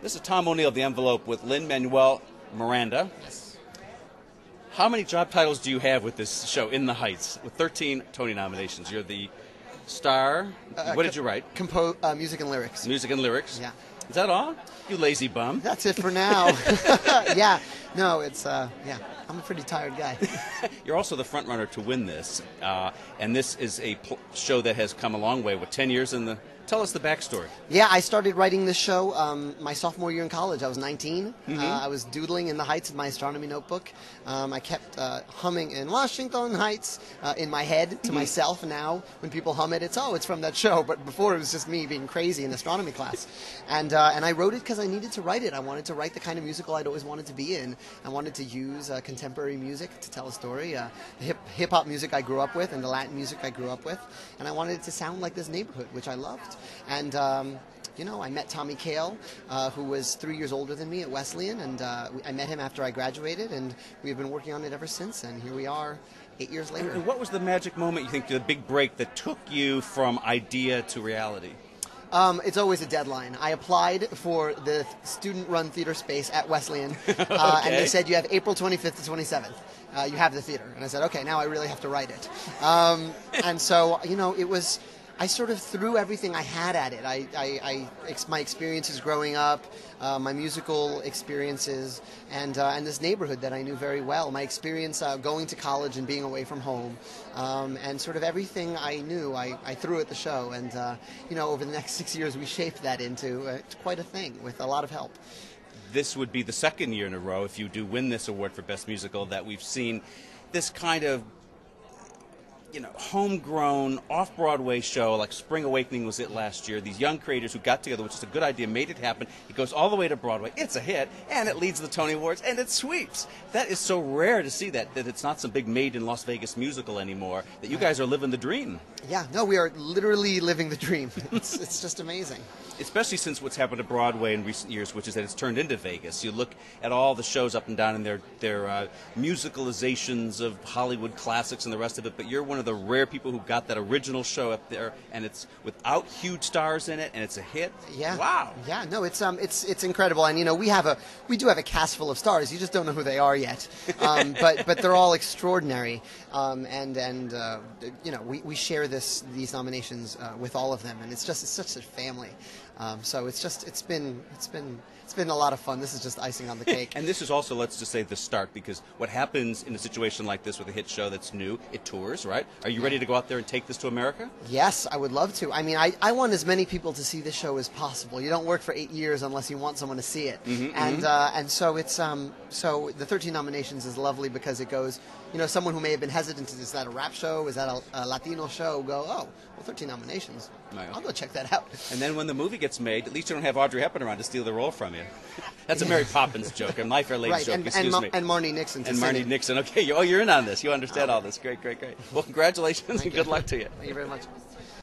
This is Tom O'Neill of The Envelope with Lin-Manuel Miranda. Yes. How many job titles do you have with this show, In the Heights, with 13 Tony nominations? You're the star. What did you write? Music and lyrics. Music and lyrics? Yeah. Is that all? You lazy bum. That's it for now. Yeah. No, it's, yeah. I'm a pretty tired guy. You're also the front runner to win this. And this is a show that has come a long way. What, 10 years in the... Tell us the backstory. Yeah, I started writing this show my sophomore year in college. I was 19. I was doodling in the Heights in my astronomy notebook. I kept humming in Washington Heights in my head to myself. Now, when people hum it, it's from that show. But before, it was just me being crazy in astronomy class. And I wrote it because I needed to write it. I wanted to write the kind of musical I'd always wanted to be in. I wanted to use contemporary music to tell a story, the hip-hop music I grew up with and the Latin music I grew up with. And I wanted it to sound like this neighborhood, which I loved. And, you know, I met Tommy Kail, who was 3 years older than me at Wesleyan, and I met him after I graduated, and we've been working on it ever since, and here we are 8 years later. And what was the magic moment, you think, the big break that took you from idea to reality? It's always a deadline. I applied for the student-run theater space at Wesleyan, Okay. and they said, you have April 25th to 27th. You have the theater. And I said, okay, now I really have to write it. And so, you know, it was... I sort of threw everything I had at it. My experiences growing up, my musical experiences, and this neighborhood that I knew very well. My experience going to college and being away from home, and sort of everything I knew, I threw at the show. And you know, over the next 6 years, we shaped that into quite a thing with a lot of help. This would be the second year in a row, if you do win this award for Best Musical, that we've seen this kind of, you know, homegrown, off-Broadway show, like Spring Awakening was it last year. These young creators who got together, which is a good idea, made it happen. It goes all the way to Broadway. It's a hit, and it leads the Tony Awards, and it sweeps. That is so rare to see that it's not some big made-in-Las Vegas musical anymore, that you guys are living the dream. Yeah, no, we are literally living the dream. It's just amazing. Especially since what's happened to Broadway in recent years, which is that it's turned into Vegas. You look at all the shows up and down and their musicalizations of Hollywood classics and the rest of it, but you're one of the rare people who got that original show up there, and it's without huge stars in it, and it's a hit. Yeah. Wow. Yeah. No, it's incredible, and you know, we do have a cast full of stars. You just don't know who they are yet, but they're all extraordinary, and you know, we share these nominations with all of them, and it's such a family. So it's been a lot of fun. This is just icing on the cake. And this is also, let's just say, the start, because what happens in a situation like this with a hit show that's new, it tours, right? Are you ready to go out there and take this to America? Yes, I would love to. I mean, I want as many people to see this show as possible. You don't work for 8 years unless you want someone to see it. And so it's so the 13 nominations is lovely because it goes, you know, someone who may have been hesitant, is that a rap show? Is that a Latino show? Go, oh, well, 13 nominations. I'll go check that out. And then when the movie gets made, at least you don't have Audrey Hepburn around to steal the role from you. That's a Mary Poppins joke, a My Fair Lady joke, excuse me. And Marnie Nixon. And Marnie Nixon. Okay, you're in on this. You understand all this. Great, great, great. Well, congratulations and good luck to you. Thank you very much.